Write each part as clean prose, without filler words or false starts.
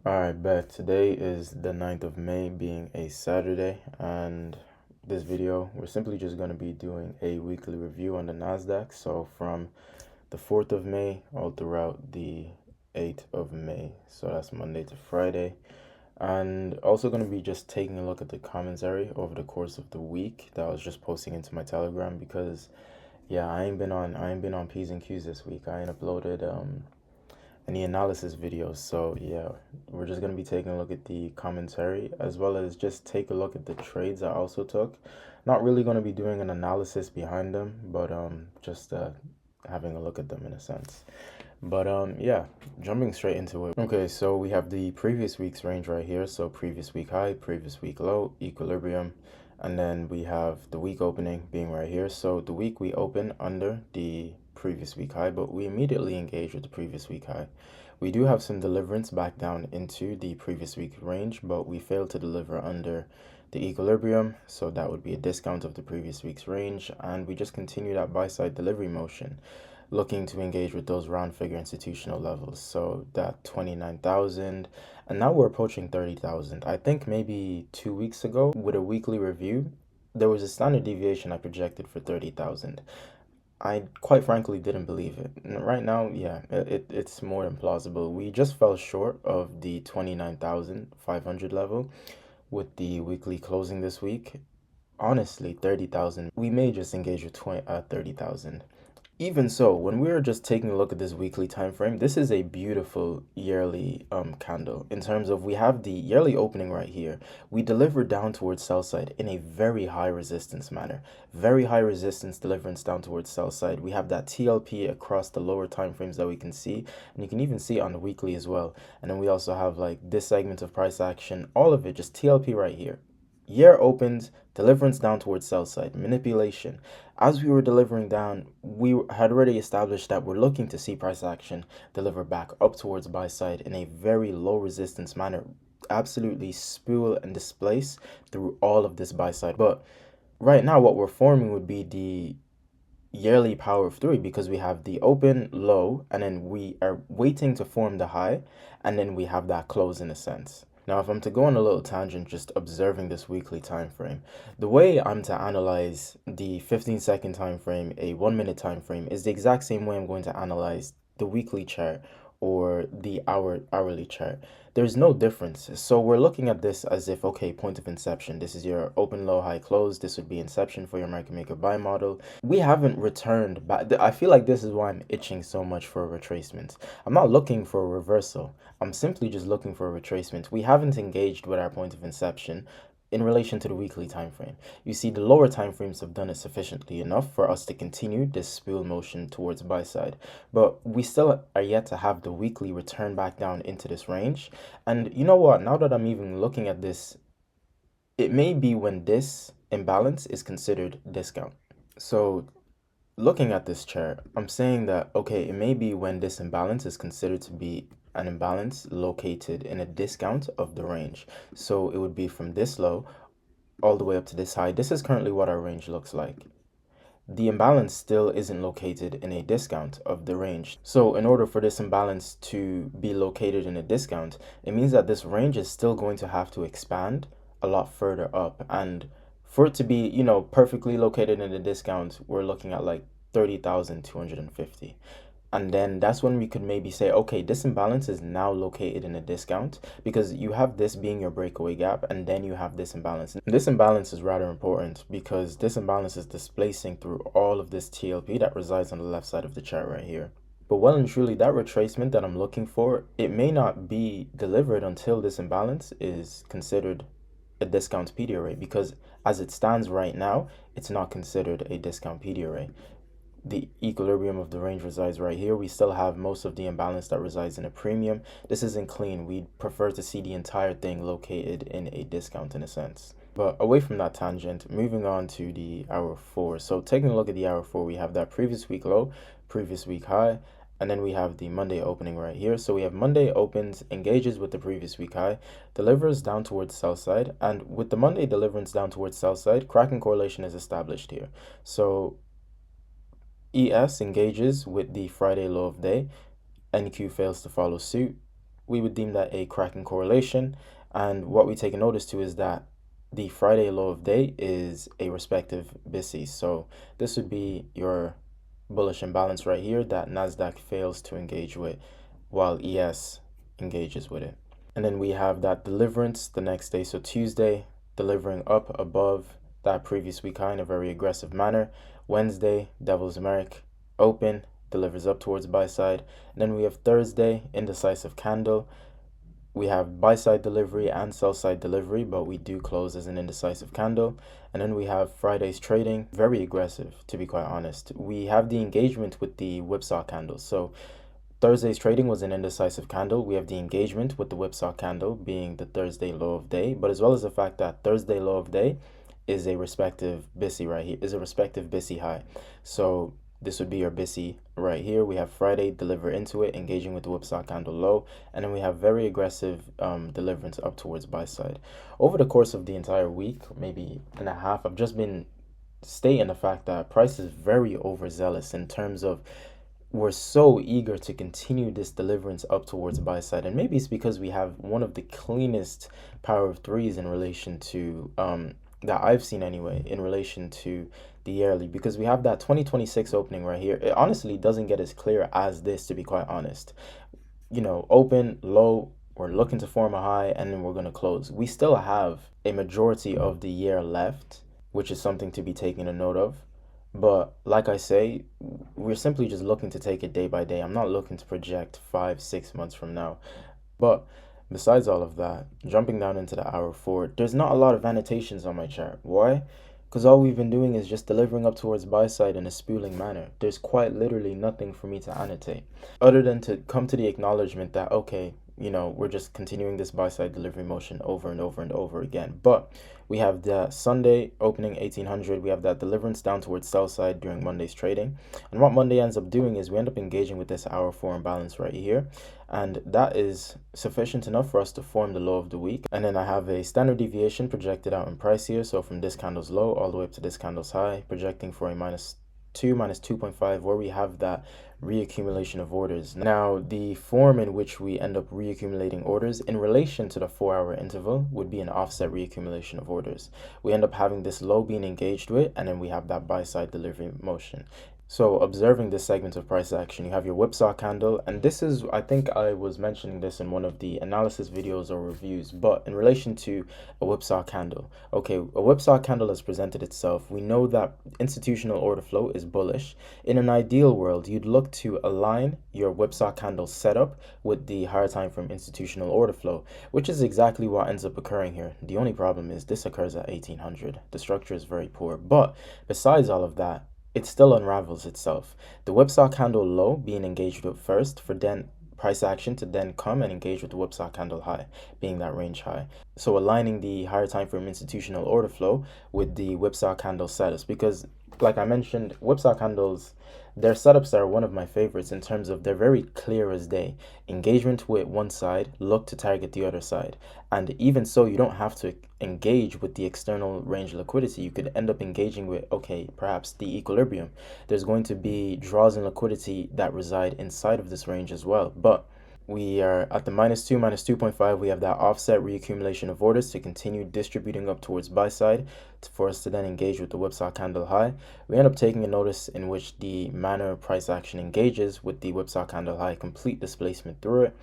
Alright, bet. Today is the 9th of May, being a Saturday, and this video, we're simply just going to be doing a weekly review on the NASDAQ. So from the 4th of May all throughout the 8th of May. So that's Monday to Friday. And also going to be just taking a look at the commentary over the course of the week that I was just posting into my Telegram because, yeah, I ain't been on P's and Q's this week. I ain't uploaded any analysis videos. So yeah, we're just gonna be taking a look at the commentary as well as just take a look at the trades I also took. Not really gonna be doing an analysis behind them, but just having a look at them in a sense. But yeah, jumping straight into it. Okay, so we have the previous week's range right here. So previous week high, previous week low, equilibrium, and then we have the week opening being right here. So the week we open under the previous week high, but we immediately engage with the previous week high. We do have some deliverance back down into the previous week range, but we failed to deliver under the equilibrium, so that would be a discount of the previous week's range, and we just continue that buy side delivery motion, looking to engage with those round figure institutional levels. So that 29,000, and now we're approaching 30,000. I think maybe 2 weeks ago with a weekly review, there was a standard deviation I projected for 30,000. I quite frankly didn't believe it. Right now, yeah, it's more than plausible. We just fell short of the 29,500 level with the weekly closing this week. Honestly, 30,000. We may just engage with 30,000. Even so, when we're just taking a look at this weekly time frame, this is a beautiful yearly candle in terms of we have the yearly opening right here. We deliver down towards sell side in a very high resistance manner. Very high resistance deliverance down towards sell side. We have that TLP across the lower time frames that we can see, and you can even see it on the weekly as well. And then we also have like this segment of price action, all of it just TLP right here. Year opens, deliverance down towards sell side, manipulation. As we were delivering down, we had already established that we're looking to see price action deliver back up towards buy side in a very low resistance manner, absolutely spool and displace through all of this buy side. But right now, what we're forming would be the yearly power of three because we have the open low and then we are waiting to form the high and then we have that close in a sense. Now, if I'm to go on a little tangent, just observing this weekly time frame, the way I'm to analyze the 15-second time frame, a 1-minute time frame, is the exact same way I'm going to analyze the weekly chart or the hourly chart. There's no difference. So we're looking at this as if, okay, point of inception. This is your open, low, high, close. This would be inception for your market maker buy model. We haven't returned back. I feel like this is why I'm itching so much for a retracement. I'm not looking for a reversal. I'm simply just looking for a retracement. We haven't engaged with our point of inception in relation to the weekly time frame. You see, the lower time frames have done it sufficiently enough for us to continue this spool motion towards buy side, but we still are yet to have the weekly return back down into this range. And you know what, now that I'm even looking at this, it may be when this imbalance is considered discount. So looking at this chart, I'm saying that, okay, it may be when this imbalance is considered to be an imbalance located in a discount of the range. So it would be from this low all the way up to this high. This is currently what our range looks like. The imbalance still isn't located in a discount of the range. So in order for this imbalance to be located in a discount, it means that this range is still going to have to expand a lot further up. And for it to be, perfectly located in a discount, we're looking at like 30,250. And then that's when we could maybe say, okay, this imbalance is now located in a discount because you have this being your breakaway gap and then you have this imbalance. And this imbalance is rather important because this imbalance is displacing through all of this TLP that resides on the left side of the chart right here. But well and truly, that retracement that I'm looking for, it may not be delivered until this imbalance is considered a discount PD array because as it stands right now, it's not considered a discount PD array. The equilibrium of the range resides right here. We still have most of the imbalance that resides in a premium. This isn't clean. We'd prefer to see the entire thing located in a discount in a sense. But away from that tangent, moving on to the hour 4. So taking a look at the hour 4, we have that previous week low, previous week high, and then we have the Monday opening right here. So we have Monday opens, engages with the previous week high, delivers down towards sell side, and with the Monday deliverance down towards sell side, cracking correlation is established here. So ES engages with the Friday low of day, NQ fails to follow suit, we would deem that a cracking correlation. And what we take a notice to is that the Friday low of day is a respective BISI. So this would be your bullish imbalance right here that NASDAQ fails to engage with while ES engages with it. And then we have that deliverance the next day. So Tuesday, delivering up above that previous week high in a very aggressive manner. Wednesday, Devil's Americ, open, delivers up towards buy side. And then we have Thursday, indecisive candle. We have buy side delivery and sell side delivery, but we do close as an indecisive candle. And then we have Friday's trading, very aggressive, to be quite honest. We have the engagement with the whipsaw candle. So Thursday's trading was an indecisive candle. We have the engagement with the whipsaw candle being the Thursday low of day, but as well as the fact that Thursday low of day is a respective BISI right here, is a respective BISI high. So this would be your BISI right here. We have Friday deliver into it, engaging with the whipsaw candle low, and then we have very aggressive deliverance up towards buy side. Over the course of the entire week, maybe and a half, I've just been stating the fact that price is very overzealous in terms of we're so eager to continue this deliverance up towards buy side, and maybe it's because we have one of the cleanest power of threes in relation to that I've seen anyway, in relation to the yearly, because we have that 2026 opening right here. It honestly doesn't get as clear as this, to be quite honest. You know, open, low, we're looking to form a high, and then we're going to close. We still have a majority of the year left, which is something to be taken a note of. But like I say, we're simply just looking to take it day by day. I'm not looking to project 5-6 months from now. But besides all of that, jumping down into the hour 4, there's not a lot of annotations on my chart. Why? Because all we've been doing is just delivering up towards buy side in a spooling manner. There's quite literally nothing for me to annotate, other than to come to the acknowledgement that, okay, you know, we're just continuing this buy side delivery motion over and over and over again. But we have the Sunday opening 1800. We have that deliverance down towards sell side during Monday's trading. And what Monday ends up doing is we end up engaging with this hour 4 imbalance right here. And that is sufficient enough for us to form the low of the week. And then I have a standard deviation projected out in price here. So from this candle's low all the way up to this candle's high, projecting for a -2, -2.5, where we have that reaccumulation of orders. Now, the form in which we end up reaccumulating orders in relation to the 4-hour interval would be an offset reaccumulation of orders. We end up having this low being engaged with, and then we have that buy side delivery motion. So observing this segment of price action, you have your whipsaw candle, and this is, I think I was mentioning this in one of the analysis videos or reviews, but in relation to a whipsaw candle, okay, a whipsaw candle has presented itself. We know that institutional order flow is bullish. In an ideal world, you'd look to align your whipsaw candle setup with the higher time frame institutional order flow, which is exactly what ends up occurring here. The only problem is this occurs at 1800. The structure is very poor, but besides all of that, it still unravels itself. The whipsaw candle low being engaged with first for then price action to then come and engage with the whipsaw candle high, being that range high. So aligning the higher time frame institutional order flow with the whipsaw candle status, because like I mentioned, whipsaw candles, their setups are one of my favorites in terms of they're very clear as day. Engagement with one side, look to target the other side. And even so, you don't have to engage with the external range liquidity. You could end up engaging with, okay, perhaps the equilibrium. There's going to be draws in liquidity that reside inside of this range as well. But we are at the -2, -2.5. We have that offset reaccumulation of orders to continue distributing up towards buy side for us to then engage with the whipsaw candle high. We end up taking a notice in which the manner price action engages with the whipsaw candle high, complete displacement through it.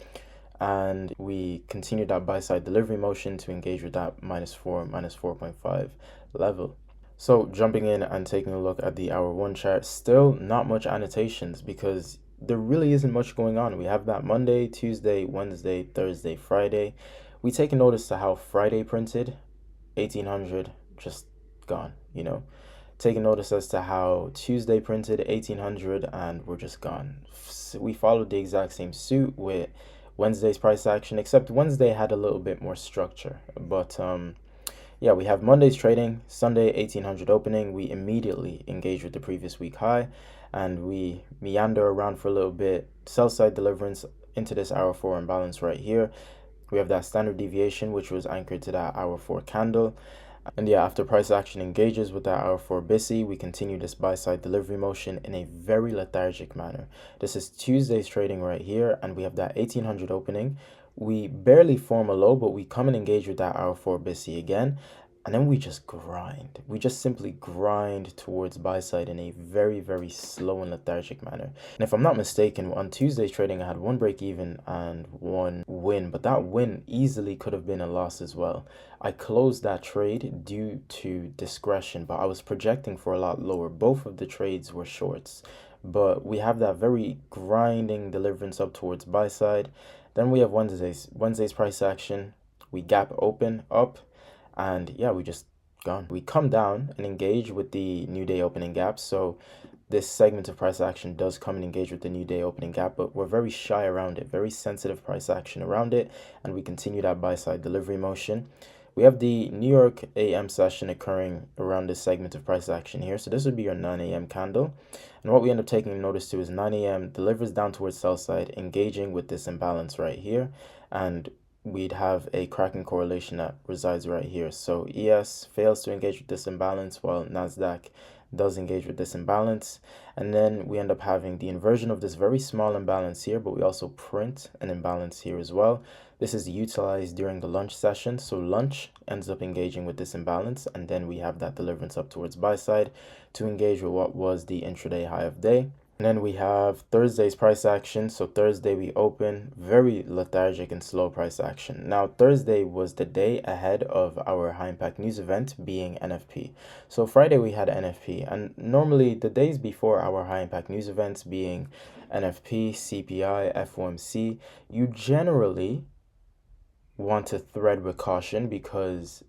And we continue that buy side delivery motion to engage with that -4, -4.5 level. So jumping in and taking a look at the hour 1 chart, still not much annotations because there really isn't much going on. We have that Monday, Tuesday, Wednesday, Thursday, Friday. We take a notice to how Friday printed, 1800, just gone, you know. Take a notice as to how Tuesday printed, 1800, and we're just gone. We followed the exact same suit with Wednesday's price action, except Wednesday had a little bit more structure. But yeah, we have Monday's trading, Sunday 1800 opening. We immediately engage with the previous week high, and we meander around for a little bit. Sell side deliverance into this hour 4 imbalance right here. We have that standard deviation, which was anchored to that hour 4 candle. And yeah, after price action engages with that hour 4 BISI, we continue this buy side delivery motion in a very lethargic manner. This is Tuesday's trading right here, and we have that 1800 opening. we barely form a low, but we come and engage with that hour 4 BSC again. And then we just grind. We just simply grind towards buy side in a very, very slow and lethargic manner. And if I'm not mistaken, on Tuesday's trading, I had one break even and one win, but that win easily could have been a loss as well. I closed that trade due to discretion, but I was projecting for a lot lower. Both of the trades were shorts, but we have that very grinding deliverance up towards buy side. Then we have Wednesday's price action. We gap open up. And yeah, we just gone. We come down and engage with the new day opening gap. So this segment of price action does come and engage with the new day opening gap, but we're very shy around it, very sensitive price action around it, and we continue that buy side delivery motion. We have the New York AM session occurring around this segment of price action here. So this would be your 9 a.m. candle. And what we end up taking notice to is 9 a.m. delivers down towards sell side, engaging with this imbalance right here. And we'd have a cracking correlation that resides right here. So ES fails to engage with this imbalance while NASDAQ does engage with this imbalance. And then we end up having the inversion of this very small imbalance here, but we also print an imbalance here as well. This is utilized during the lunch session. So lunch ends up engaging with this imbalance, and then we have that deliverance up towards buy side to engage with what was the intraday high of day. And then we have Thursday's price action. So Thursday we open very lethargic and slow price action. Now Thursday was the day ahead of our high impact news event being NFP. So Friday we had NFP, and normally the days before our high impact news events being NFP, CPI, FOMC, you generally want to thread with caution because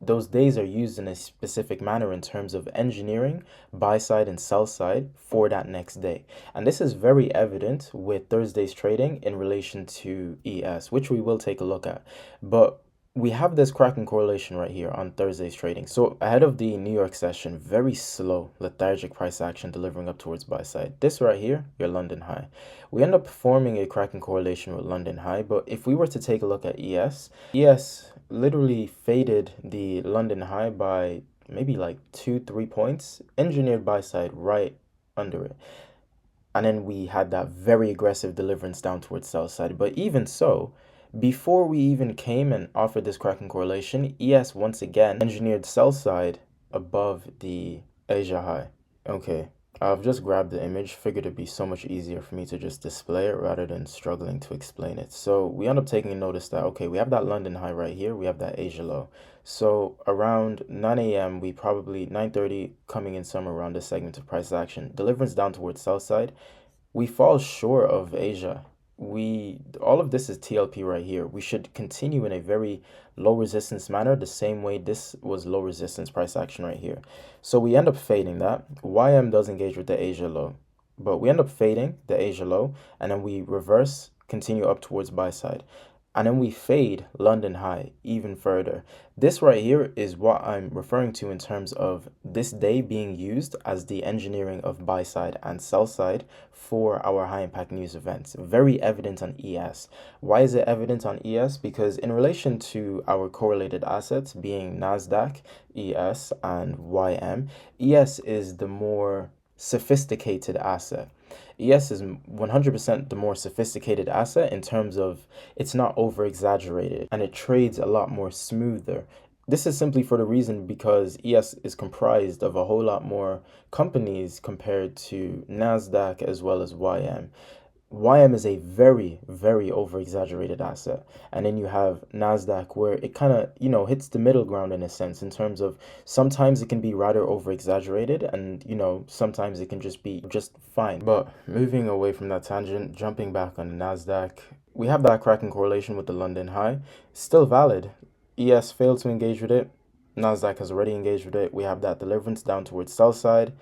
those days are used in a specific manner in terms of engineering buy side and sell side for that next day. And this is very evident with Thursday's trading in relation to ES, which we will take a look at. But we have this cracking correlation right here on Thursday's trading. So ahead of the New York session, very slow, lethargic price action delivering up towards buy side. This right here, your London high. We end up forming a cracking correlation with London high, but if we were to take a look at ES literally faded the London high by maybe like 2-3 points, engineered buy side right under it. And then we had that very aggressive deliverance down towards sell side. But even so, before we even came and offered this cracking correlation, ES once again engineered sell side above the Asia high. Okay, I've just grabbed the image, figured it'd be so much easier for me to just display it rather than struggling to explain it. So we end up taking notice that, okay, we have that London high right here, we have that Asia low. So around 9 a.m., we probably 9:30 coming in somewhere around this segment of price action, deliverance down towards sell side. We fall short of Asia. All of this is TLP right here. We should continue in a very low resistance manner, the same way this was low resistance price action right here. So we end up fading that. YM does engage with the Asia low, but we end up fading the Asia low, and then we reverse, continue up towards buy side. And then we fade London high even further. This right here is what I'm referring to in terms of this day being used as the engineering of buy side and sell side for our high impact news events. Very evident on ES. Why is it evident on ES? Because in relation to our correlated assets being NASDAQ, ES, and YM, ES is the more sophisticated asset. ES is 100% the more sophisticated asset in terms of it's not over exaggerated and it trades a lot more smoother. This is simply for the reason because ES is comprised of a whole lot more companies compared to NASDAQ as well as YM. YM is a very, very over-exaggerated asset. And then you have NASDAQ where it kind of, hits the middle ground in a sense in terms of sometimes it can be rather over-exaggerated and, sometimes it can just be just fine. But moving away from that tangent, jumping back on the NASDAQ, we have that cracking correlation with the London high. Still valid. ES failed to engage with it. NASDAQ has already engaged with it. We have that deliverance down towards sell side.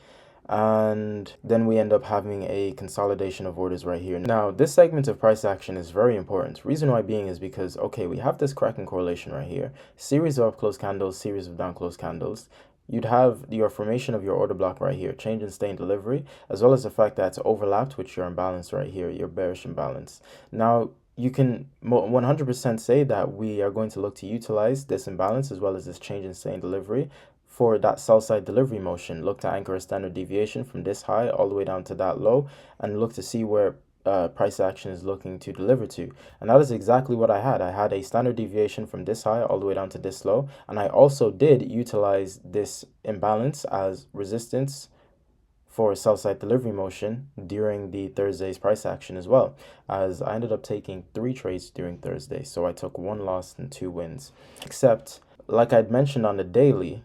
And then we end up having a consolidation of orders right here. Now, this segment of price action is very important. Reason why being is because, okay, we have this cracking correlation right here. Series of up close candles, series of down close candles. You'd have your formation of your order block right here, change in stay in delivery, as well as the fact that it's overlapped with your imbalance right here, your bearish imbalance. Now, you can 100% say that we are going to look to utilize this imbalance as well as this change in stay in delivery for that sell side delivery motion. Look to anchor a standard deviation from this high all the way down to that low and look to see where price action is looking to deliver to. And that is exactly what I had. I had a standard deviation from this high all the way down to this low. And I also did utilize this imbalance as resistance for sell side delivery motion during the Thursday's price action as well, as I ended up taking 3 trades during Thursday. So I took 1 loss and 2 wins. Except, like I'd mentioned on the daily,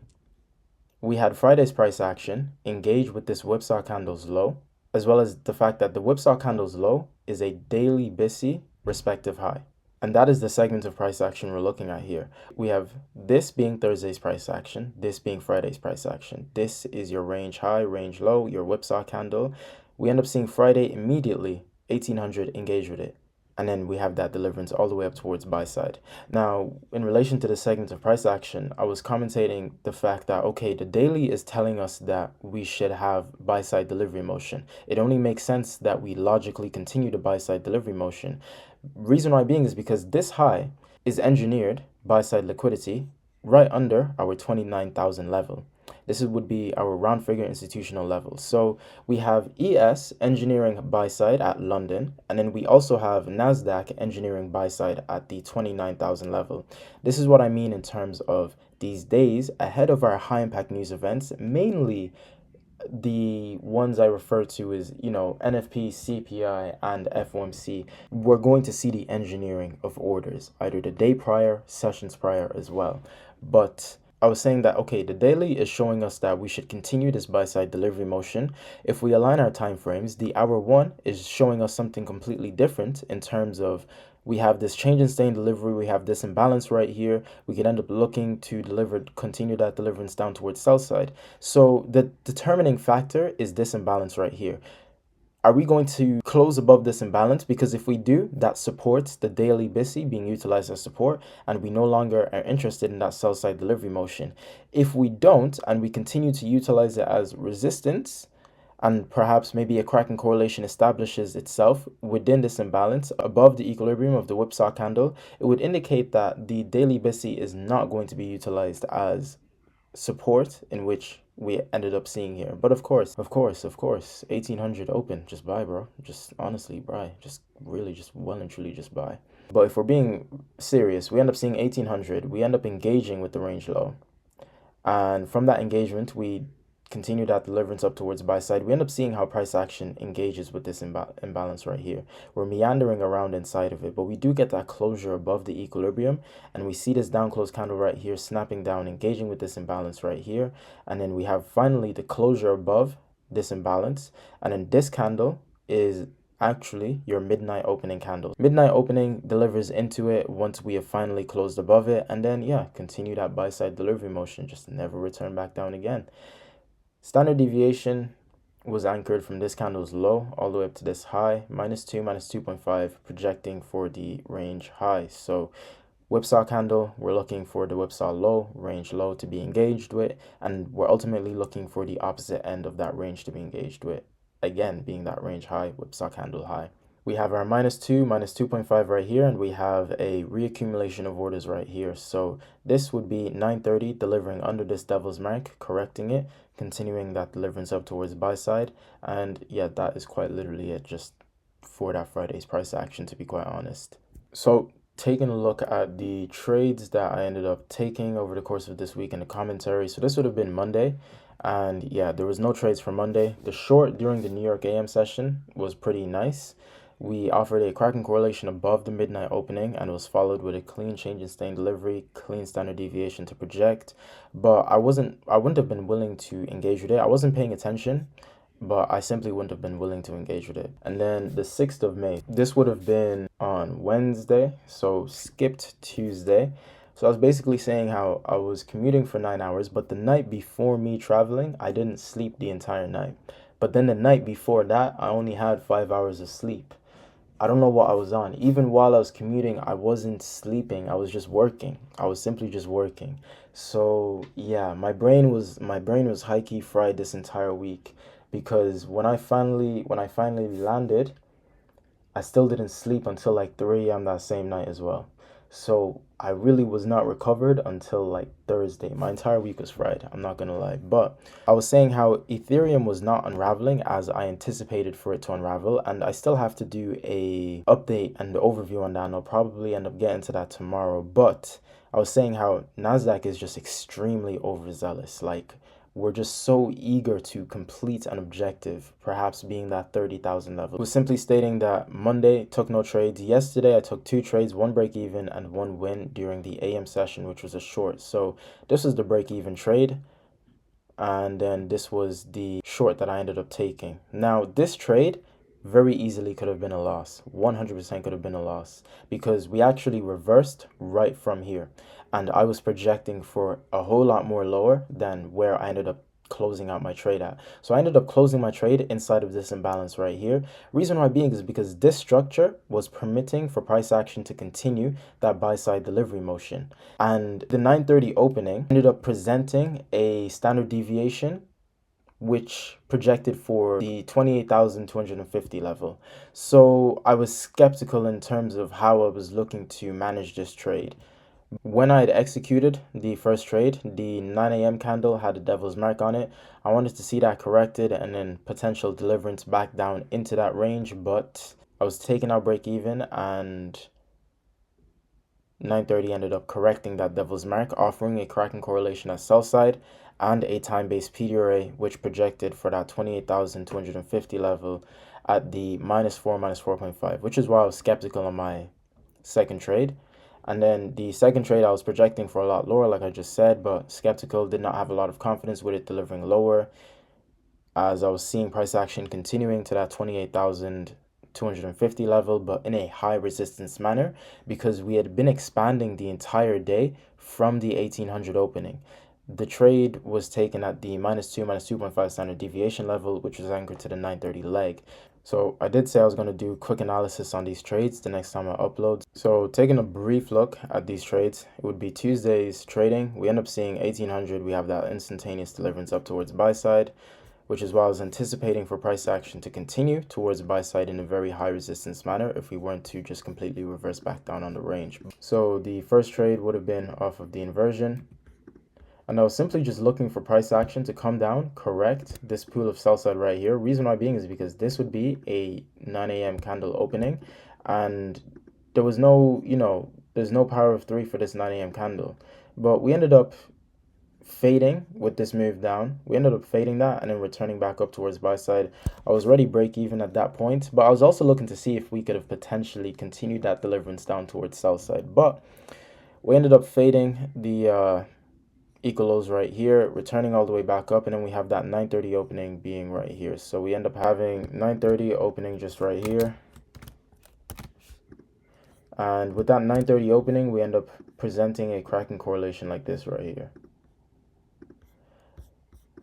we had Friday's price action engage with this whipsaw candle's low, as well as the fact that the whipsaw candle's low is a daily BISI respective high. And that is the segment of price action we're looking at here. We have this being Thursday's price action, this being Friday's price action. This is your range high, range low, your whipsaw candle. We end up seeing Friday immediately, 1800 engage with it. And then we have that deliverance all the way up towards buy side. Now, in relation to the segment of price action, I was commentating the fact that, okay, the daily is telling us that we should have buy side delivery motion. It only makes sense that we logically continue the buy side delivery motion. Reason why being is because this high is engineered buy side liquidity right under our 29,000 level. This would be our round figure institutional level. So we have ES engineering buy side at London, and then we also have NASDAQ engineering buy side at the 29,000 level. This is what I mean in terms of these days ahead of our high impact news events, mainly the ones I refer to as, NFP, CPI, and FOMC. We're going to see the engineering of orders, either the day prior, sessions prior as well. But I was saying that, okay, the daily is showing us that we should continue this buy-side delivery motion. If we align our time frames, the hour one is showing us something completely different in terms of we have this change in stay in delivery, we have this imbalance right here. We could end up looking to continue that deliverance down towards sell side. So the determining factor is this imbalance right here. Are we going to close above this imbalance? Because if we do, that supports the daily BISI being utilized as support, and we no longer are interested in that sell side delivery motion. If we don't, and we continue to utilize it as resistance, and perhaps maybe a cracking correlation establishes itself within this imbalance above the equilibrium of the whipsaw candle, it would indicate that the daily BISI is not going to be utilized as support, in which we ended up seeing here. But of course, 1800 open, just buy, bro. Just honestly buy. Just really just well and truly just buy. But if we're being serious, we end up seeing 1800. We end up engaging with the range low. And from that engagement, we continue that deliverance up towards buy side. We end up seeing how price action engages with this imbalance right here. We're meandering around inside of it, but we do get that closure above the equilibrium, and we see this down close candle right here snapping down, engaging with this imbalance right here, and then we have finally the closure above this imbalance, and then this candle is actually your midnight opening candle. Midnight opening delivers into it once we have finally closed above it, and then continue that buy side delivery motion, just never return back down again. Standard deviation was anchored from this candle's low all the way up to this high, -2, -2.5, projecting for the range high. So whipsaw candle, we're looking for the whipsaw low, range low to be engaged with, and we're ultimately looking for the opposite end of that range to be engaged with, again being that range high, whipsaw candle high. We have our -2, -2.5 right here, and we have a reaccumulation of orders right here. So this would be 930 delivering under this devil's mark, correcting it, continuing that deliverance up towards buy side. And that is quite literally it, just for that Friday's price action, to be quite honest. So taking a look at the trades that I ended up taking over the course of this week in the commentary. So this would have been Monday. And there was no trades for Monday. The short during the New York AM session was pretty nice. We offered a cracking correlation above the midnight opening, and it was followed with a clean change in stay in delivery, clean standard deviation to project. But I wouldn't have been willing to engage with it. I wasn't paying attention, but I simply wouldn't have been willing to engage with it. And then the 6th of May, this would have been on Wednesday, so skipped Tuesday. So I was basically saying how I was commuting for 9 hours, but the night before me traveling, I didn't sleep the entire night. But then the night before that, I only had 5 hours of sleep. I don't know what I was on. Even while I was commuting, I wasn't sleeping. I was just working. I was simply just working. So my brain was high-key fried this entire week, because when I finally landed, I still didn't sleep until like 3 a.m. that same night as well. So I really was not recovered until like Thursday. My entire week was fried, I'm not gonna lie. But I was saying how Ethereum was not unraveling as I anticipated for it to unravel, and I still have to do a update and overview on that, and I'll probably end up getting to that tomorrow. But I was saying how Nasdaq is just extremely overzealous. Like, we're just so eager to complete an objective, perhaps being that 30,000 level. It was simply stating that Monday took no trades. Yesterday I took 2 trades, one break even and one win during the AM session, which was a short. So this was the break even trade, and then this was the short that I ended up taking. Now this trade very easily could have been a loss. 100% could have been a loss because we actually reversed right from here, and I was projecting for a whole lot more lower than where I ended up closing out my trade at. So I ended up closing my trade inside of this imbalance right here. Reason why being is because this structure was permitting for price action to continue that buy side delivery motion, and the 930 opening ended up presenting a standard deviation which projected for the 28,250 level. So I was skeptical in terms of how I was looking to manage this trade. When I had executed the first trade, the 9 a.m. candle had a devil's mark on it. I wanted to see that corrected and then potential deliverance back down into that range, but I was taking out break even, and 930 ended up correcting that devil's mark, offering a cracking correlation at sell side and a time-based PDRA, which projected for that 28,250 level at the -4, -4.5, which is why I was skeptical on my second trade. And then the second trade I was projecting for a lot lower, like I just said, but skeptical, did not have a lot of confidence with it delivering lower, as I was seeing price action continuing to that 28,250 level, but in a high resistance manner, because we had been expanding the entire day from the 1800 opening. The trade was taken at the -2, -2.5 standard deviation level, which was anchored to the 930 leg. So I did say I was going to do quick analysis on these trades the next time I upload. So taking a brief look at these trades, it would be Tuesday's trading. We end up seeing 1800. We have that instantaneous deliverance up towards buy side, which is why I was anticipating for price action to continue towards buy side in a very high resistance manner if we weren't to just completely reverse back down on the range. So the first trade would have been off of the inversion, and I was simply just looking for price action to come down, correct this pool of sell side right here. Reason why being is because this would be a 9 a.m. candle opening, and there was no, there's no power of 3 for this 9 a.m. candle. But we ended up fading with this move down. We ended up fading that and then returning back up towards buy side. I was already break even at that point, but I was also looking to see if we could have potentially continued that deliverance down towards sell side. But we ended up fading the equal lows right here, returning all the way back up, and then we have that 930 opening being right here. So we end up having 930 opening just right here, and with that 930 opening we end up presenting a cracking correlation like this right here,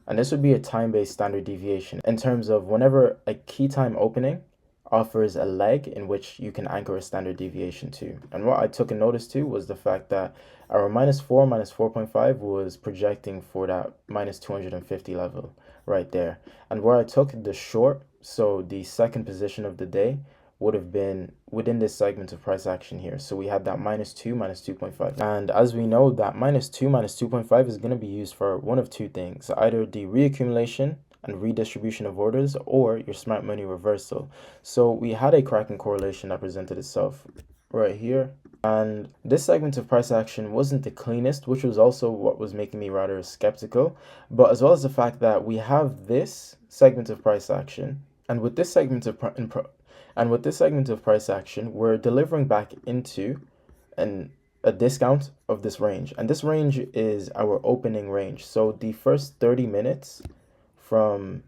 and this would be a time-based standard deviation in terms of whenever a key time opening offers a leg in which you can anchor a standard deviation to. And what I took a notice to was the fact that our -4, -4.5 was projecting for that -250 level right there. And where I took the short, so the second position of the day, would have been within this segment of price action here. So we had that -2, -2.5. And as we know, that -2, -2.5 is going to be used for one of two things, either the reaccumulation and redistribution of orders or your smart money reversal. So we had a cracking correlation that presented itself right here, and this segment of price action wasn't the cleanest, which was also what was making me rather skeptical, but as well as the fact that we have this segment of price action, and with this segment of price action, we're delivering back into a discount of this range, and this range is our opening range. So the first 30 minutes from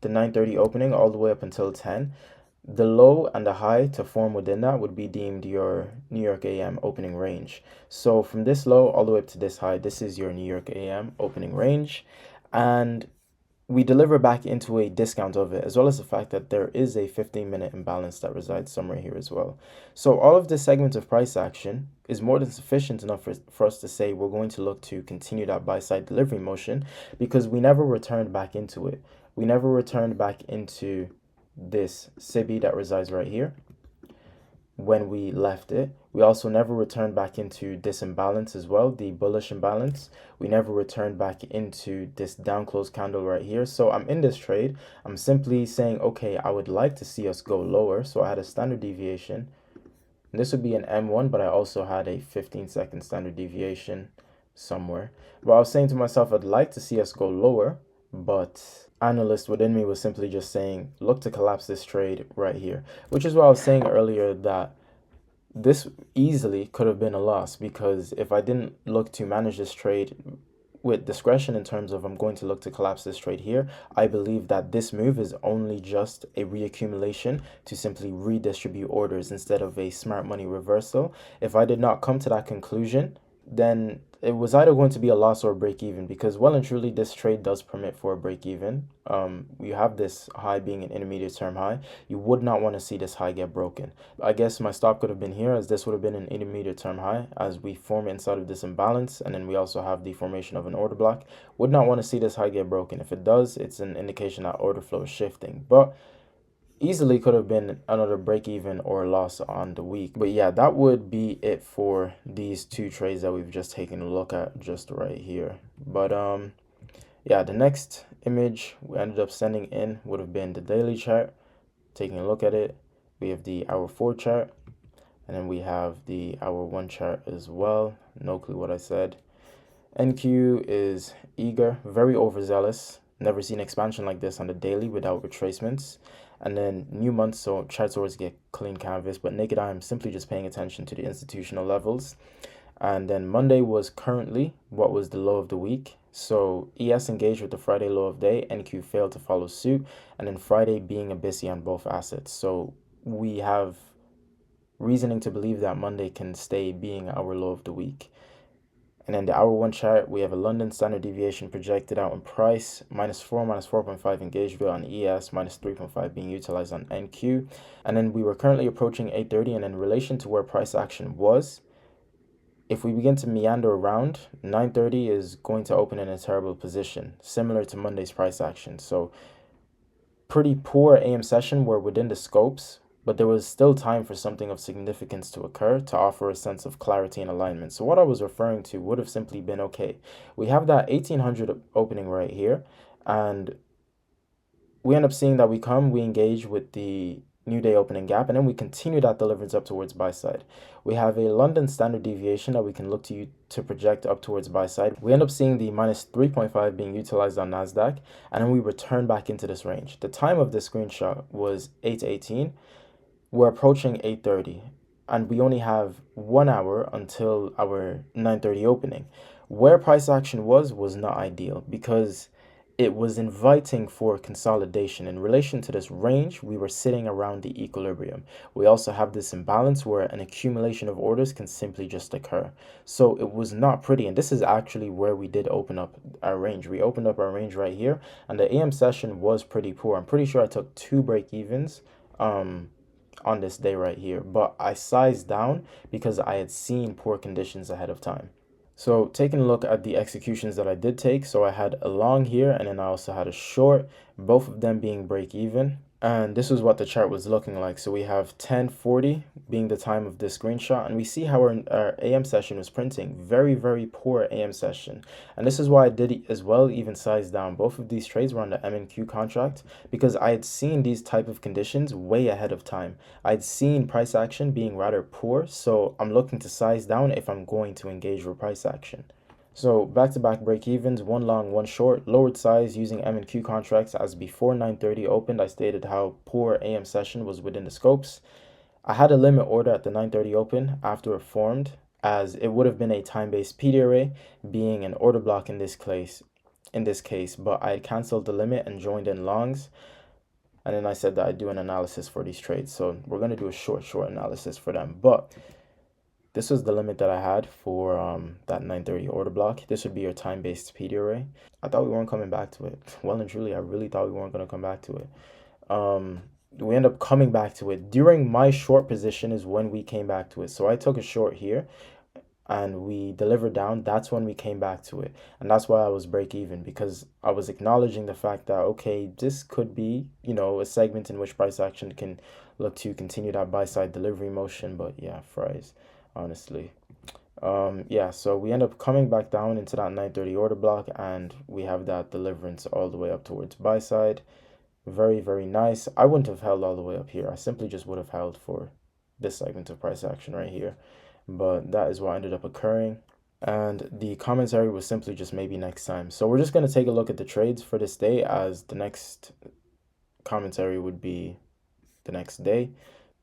the 930 opening all the way up until 10, the low and the high to form within that would be deemed your New York AM opening range. So from this low all the way up to this high, this is your New York AM opening range, and we deliver back into a discount of it, as well as the fact that there is a 15-minute imbalance that resides somewhere here as well. So all of this segment of price action is more than sufficient enough for us to say we're going to look to continue that buy side delivery motion, because we never returned back into it. We never returned back into this SIBI that resides right here when we left it. We also never returned back into this imbalance as well, the bullish imbalance. We never returned back into this down close candle right here. So I'm in this trade. I'm simply saying, okay, I would like to see us go lower. So I had a standard deviation. And this would be an M1, but I also had a 15-second standard deviation somewhere. But I was saying to myself, I'd like to see us go lower, but analyst within me was simply just saying, look to collapse this trade right here, which is what I was saying earlier, that this easily could have been a loss, because if I didn't look to manage this trade with discretion in terms of I'm going to look to collapse this trade here, I believe that this move is only just a reaccumulation to simply redistribute orders instead of a smart money reversal. If I did not come to that conclusion, then it was either going to be a loss or a break even, because well and truly this trade does permit for a break even. You have this high being an intermediate term high. You would not want to see this high get broken. I guess my stop could have been here, as this would have been an intermediate term high as we form inside of this imbalance, and then we also have the formation of an order block. Would not want to see this high get broken. If it does, it's an indication that order flow is shifting, but easily could have been another break even or loss on the week. But yeah, that would be it for these two trades that we've just taken a look at just right here. But yeah, the next image we ended up sending in would have been the daily chart. Taking a look at it, we have the hour 4 chart, and then we have the hour 1 chart as well. No clue what I said. NQ is eager, very overzealous. Never seen expansion like this on the daily without retracements. And then new month, so charts always get clean canvas, but naked eye, I'm simply just paying attention to the institutional levels. And then Monday was currently what was the low of the week. So ES engaged with the Friday low of day, NQ failed to follow suit, and then Friday being a busy on both assets. So we have reasoning to believe that Monday can stay being our low of the week. And then the hour 1 chart, we have a London standard deviation projected out in price, -4, -4.5 engagement on ES, -3.5 being utilized on NQ. And then we were currently approaching 8:30, and in relation to where price action was, if we begin to meander around, 9:30 is going to open in a terrible position, similar to Monday's price action. So pretty poor AM session, we're within the scopes, but there was still time for something of significance to occur to offer a sense of clarity and alignment. So what I was referring to would have simply been, okay, we have that 1800 opening right here, and we end up seeing that we engage with the new day opening gap, and then we continue that deliverance up towards buy side. We have a London standard deviation that we can look to project up towards buy side. We end up seeing the -3.5 being utilized on NASDAQ, and then we return back into this range. The time of this screenshot was 8:18. We're approaching 8:30, and we only have 1 hour until our 9:30 opening. Where price action was not ideal, because it was inviting for consolidation. In relation to this range, we were sitting around the equilibrium. We also have this imbalance where an accumulation of orders can simply just occur. So it was not pretty, and this is actually where we did open up our range. We opened up our range right here, and the AM session was pretty poor. I'm pretty sure I took 2 break evens on this day right here, but I sized down because I had seen poor conditions ahead of time. So taking a look at the executions that I did take, so I had a long here, and then I also had a short, both of them being break even. And this is what the chart was looking like. So we have 10:40 being the time of this screenshot, and we see how our AM session was printing. Very, very poor AM session. And this is why I did as well even size down. Both of these trades were on the MNQ contract, because I had seen these type of conditions way ahead of time. I'd seen price action being rather poor, so I'm looking to size down if I'm going to engage with price action. So back-to-back break-evens, 1 long, 1 short, lowered size using M&Q contracts. As before 9:30 opened, I stated how poor AM session was within the scopes. I had a limit order at the 9:30 open after it formed, as it would have been a time-based PD array, being an order block in this case, but I had canceled the limit and joined in longs. And then I said that I'd do an analysis for these trades. So we're going to do a short analysis for them. But this was the limit that I had for that 9:30 order block. This would be your time-based PD array. I thought we weren't coming back to it. Well and truly, I really thought we weren't going to come back to it. We end up coming back to it. During my short position is when we came back to it. So I took a short here, and we delivered down. That's when we came back to it. And that's why I was break even, because I was acknowledging the fact that, okay, this could be, a segment in which price action can look to continue that buy side delivery motion. But yeah, fries. honestly. Yeah, so we end up coming back down into that 930 order block, and we have that deliverance all the way up towards buy side. Very, very nice. I wouldn't have held all the way up here. I simply just would have held for this segment of price action right here. But that is what ended up occurring. And the commentary was simply just maybe next time. So we're just going to take a look at the trades for this day, as the next commentary would be the next day.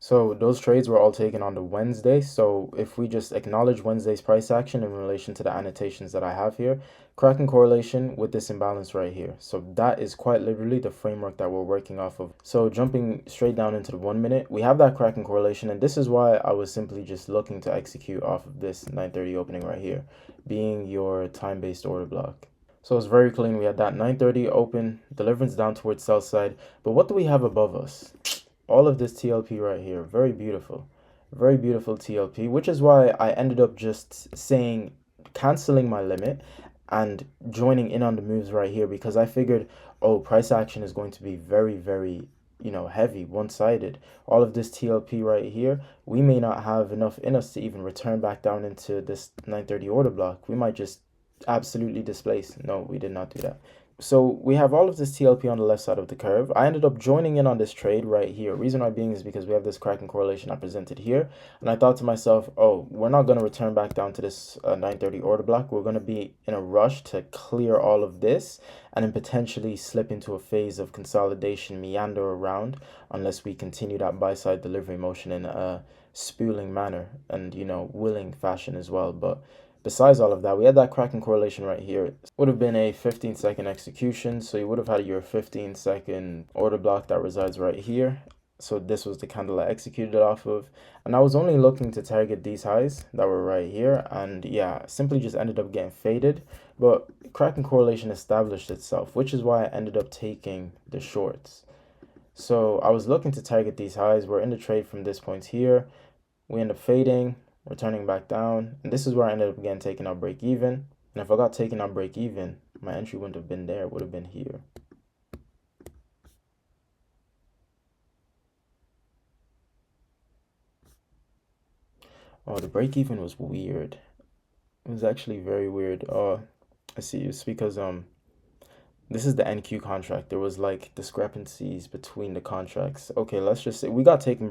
So those trades were all taken on the Wednesday. So if we just acknowledge Wednesday's price action in relation to the annotations that I have here, cracking correlation with this imbalance right here. So that is quite literally the framework that we're working off of. So jumping straight down into the 1 minute, we have that cracking correlation, and this is why I was simply just looking to execute off of this 930 opening right here, being your time-based order block. So it's very clean. We had that 930 open, deliverance down towards sell side. But what do we have above us? All of this TLP right here. Very beautiful TLP, which is why I ended up just saying canceling my limit and joining in on the moves right here, because I figured, oh, price action is going to be very, very, heavy, one-sided. All of this TLP right here, we may not have enough in us to even return back down into this 930 order block. We might just absolutely displace. No, we did not do that. So we have all of this TLP on the left side of the curve. I ended up joining in on this trade right here. Reason why being is because we have this cracking correlation I presented here. And I thought to myself, oh, we're not going to return back down to this 930 order block. We're going to be in a rush to clear all of this and then potentially slip into a phase of consolidation, meander around, unless we continue that buy side delivery motion in a spooling manner and, willing fashion as well. But besides all of that, we had that cracking correlation right here. It would have been a 15-second execution, so you would have had your 15-second order block that resides right here. So this was the candle I executed it off of, and I was only looking to target these highs that were right here, and yeah, simply just ended up getting faded. But cracking correlation established itself, which is why I ended up taking the shorts. So I was looking to target these highs. We're in the trade from this point here. We end up fading, returning back down, and this is where I ended up again taking our break even. And if I got taken out break even, my entry wouldn't have been there, it would have been here. Oh, the break even was weird. It was actually very weird. I see. It's because this is the NQ contract. There was like discrepancies between the contracts. Okay, let's just say we got taken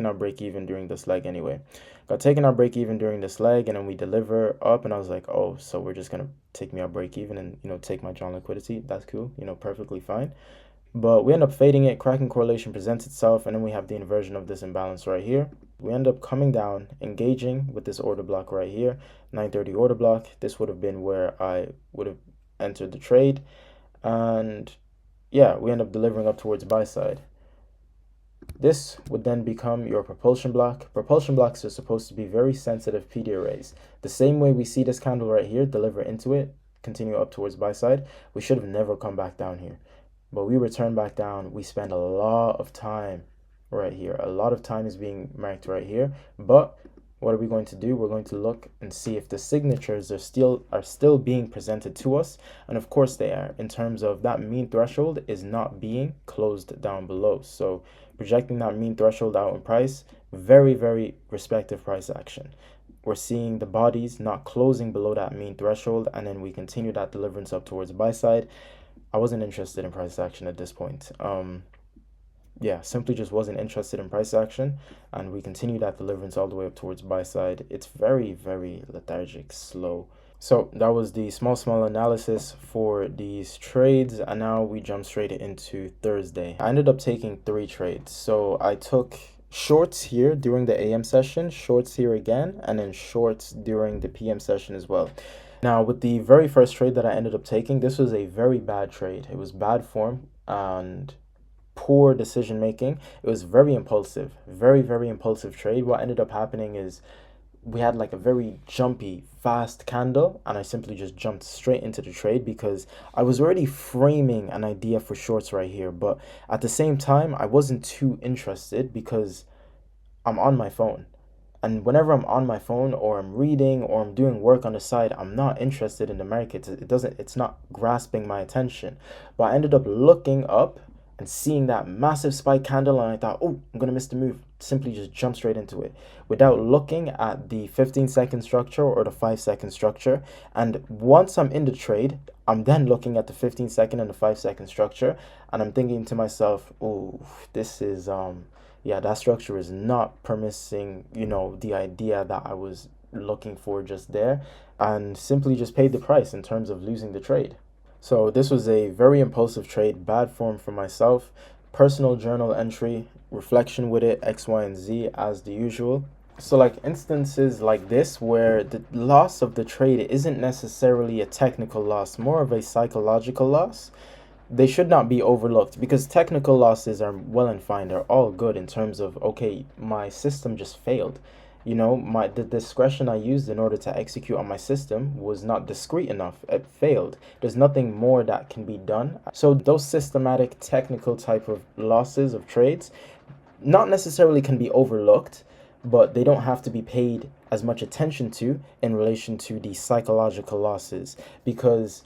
our break even during this leg anyway. Got taken our break even during this leg, and then we deliver up, and I was like, oh, so we're just gonna take me our break even and take my John liquidity. That's cool, perfectly fine. But we end up fading it, cracking correlation presents itself, and then we have the inversion of this imbalance right here. We end up coming down, engaging with this order block right here, 930 order block. This would have been where I would have entered the trade. And yeah, we end up delivering up towards buy side. This would then become your propulsion block. Propulsion blocks are supposed to be very sensitive PD arrays. The same way we see this candle right here, deliver into it, continue up towards buy side, we should have never come back down here. But we return back down. We spend a lot of time right here. A lot of time is being marked right here. But what are we going to do? We're going to look and see if the signatures are still being presented to us. And of course they are, in terms of that mean threshold is not being closed down below. So projecting that mean threshold out in price, very, very respective price action. We're seeing the bodies not closing below that mean threshold, and then we continue that deliverance up towards the buy side. I wasn't interested in price action at this point. Yeah, simply just wasn't interested in price action, and we continue that deliverance all the way up towards buy side. It's very, very lethargic, slow. So that was the small analysis for these trades, and now we jump straight into Thursday. I ended up taking 3 trades. So I took shorts here during the AM session, shorts here again, and then shorts during the PM session as well. Now, with the very first trade that I ended up taking, this was a very bad trade. It was bad form and poor decision making. It was very impulsive, very, very impulsive trade. What ended up happening is we had like a very jumpy, fast candle, and I simply just jumped straight into the trade because I was already framing an idea for shorts right here. But at the same time, I wasn't too interested because I'm on my phone. And whenever I'm on my phone or I'm reading or I'm doing work on the side, I'm not interested in the market. It's not grasping my attention. But I ended up looking up and seeing that massive spike candle, and I thought, oh, I'm gonna miss the move. simply just jump straight into it without looking at the 15-second structure or the 5-second structure. And once I'm in the trade, I'm then looking at the 15-second and the 5-second structure, and I'm thinking to myself, oh, this is yeah, that structure is not permitting, the idea that I was looking for just there, and simply just paid the price in terms of losing the trade. So this was a very impulsive trade, bad form for myself. Personal journal entry, reflection with it, X, Y, and Z as the usual. So like instances like this where the loss of the trade isn't necessarily a technical loss, more of a psychological loss, they should not be overlooked, because technical losses are well and fine. They're all good in terms of, okay, my system just failed. The discretion I used in order to execute on my system was not discreet enough. It failed. There's nothing more that can be done. So those systematic technical type of losses of trades not necessarily can be overlooked, but they don't have to be paid as much attention to in relation to the psychological losses. Because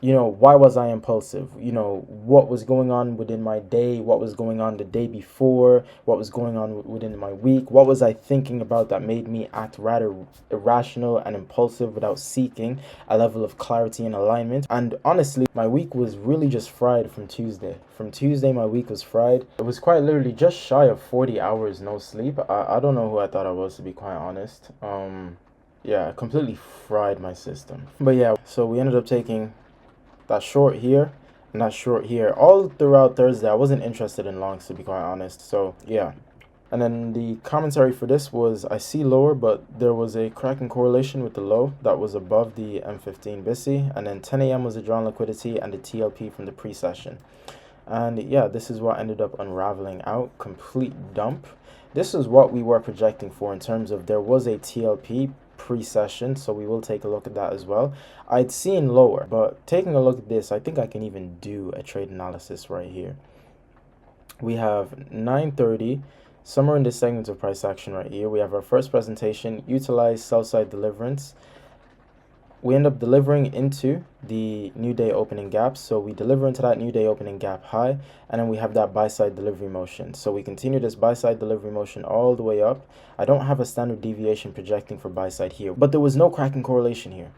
why was I impulsive? What was going on within my day? What was going on the day before? What was going on within my week? What was I thinking about that made me act rather irrational and impulsive without seeking a level of clarity and alignment? And honestly, my week was really just fried from Tuesday. From Tuesday, my week was fried. It was quite literally just shy of 40 hours no sleep. I don't know who I thought I was, to be quite honest. Yeah, completely fried my system. But yeah, so we ended up taking that short here and that short here all throughout Thursday. I wasn't interested in longs, to be quite honest. So yeah. And then the commentary for this was, I see lower, but there was a cracking correlation with the low that was above the M15 BISI, and then 10 a.m. was a drawn liquidity and the TLP from the pre-session. And yeah, this is what ended up unraveling out. Complete dump. This is what we were projecting for in terms of there was a TLP pre-session, so we will take a look at that as well. I'd seen lower, but taking a look at this, I think I can even do a trade analysis right here. We have 9:30, somewhere in this segment of price action right here. We have our first presentation, utilize sell-side deliverance. We end up delivering into the new day opening gap. So we deliver into that new day opening gap high, and then we have that buy side delivery motion. So we continue this buy side delivery motion all the way up. I don't have a standard deviation projecting for buy side here, but there was no cracking correlation here.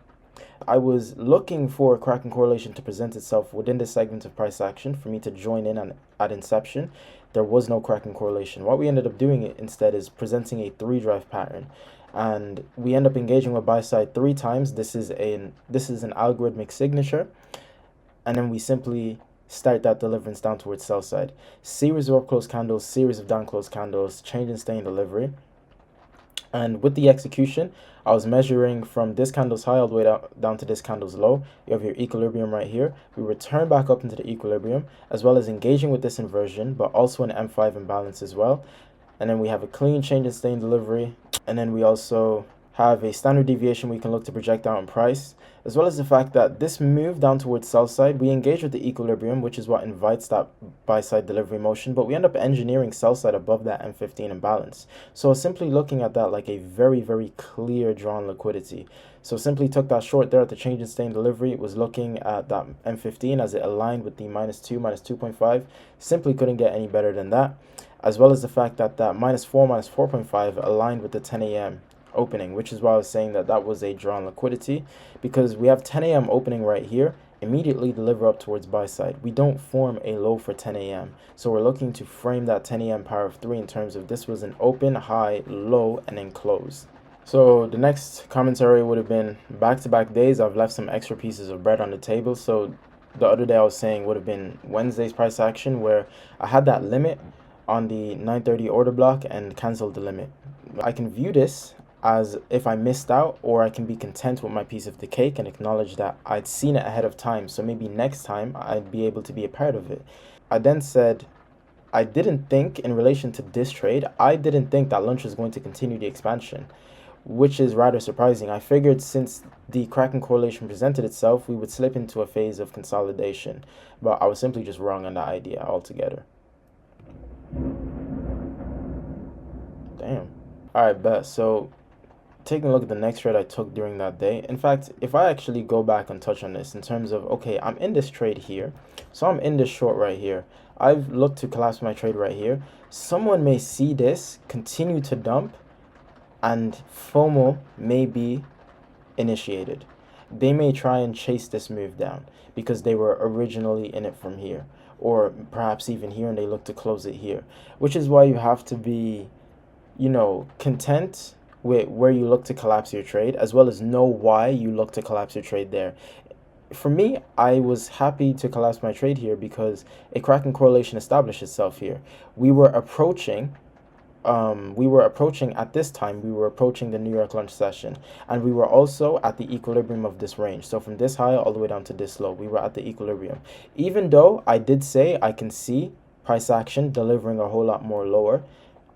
I was looking for a cracking correlation to present itself within this segment of price action for me to join in at inception. There was no cracking correlation. What we ended up doing instead is presenting a 3-drive pattern, and we end up engaging with buy side 3 times. This is an algorithmic signature, and then we simply start that deliverance down towards sell side. Series of up close candles, series of down close candles, change and stay in delivery. And with the execution, I was measuring from this candle's high all the way down to this candle's low. You have your equilibrium right here. We return back up into the equilibrium, as well as engaging with this inversion, but also an M5 imbalance as well. And then we have a clean change and stay in delivery. And then we also have a standard deviation we can look to project out in price, as well as the fact that this move down towards sell side, we engage with the equilibrium, which is what invites that buy side delivery motion, but we end up engineering sell side above that M15 imbalance. So simply looking at that like a very, very clear drawn liquidity. So simply took that short there at the change and stay in delivery. It was looking at that M15 as it aligned with the -2, -2.5. Simply couldn't get any better than that, as well as the fact that that -4, -4.5 aligned with the 10 a.m. opening, which is why I was saying that that was a drawn liquidity, because we have 10 a.m. opening right here, immediately deliver up towards buy side. We don't form a low for 10 a.m. So we're looking to frame that 10 a.m. power of 3 in terms of this was an open, high, low, and then close. So the next commentary would have been back-to-back days. I've left some extra pieces of bread on the table. So the other day I was saying would have been Wednesday's price action, where I had that limit on the 9:30 order block and canceled the limit. I can view this as if I missed out, or I can be content with my piece of the cake and acknowledge that I'd seen it ahead of time, so maybe next time I'd be able to be a part of it. I then said, I didn't think, in relation to this trade, I didn't think that lunch was going to continue the expansion, which is rather surprising. I figured since the cracking correlation presented itself, we would slip into a phase of consolidation, but I was simply just wrong on that idea altogether. Damn. Alright, bet. So taking a look at the next trade I took during that day. In fact, if I actually go back and touch on this in terms of, okay, I'm in this trade here, so I'm in this short right here. I've looked to collapse my trade right here. Someone may see this, continue to dump, and FOMO may be initiated. They may try and chase this move down because they were originally in it from here, or perhaps even here, and they look to close it here, which is why you have to be, content with where you look to collapse your trade, as well as know why you look to collapse your trade there. For me, I was happy to collapse my trade here because a cracking correlation established itself here. We were approaching at this time, we were approaching the New York lunch session, and we were also at the equilibrium of this range. So from this high all the way down to this low, we were at the equilibrium. Even though I did say I can see price action delivering a whole lot more lower,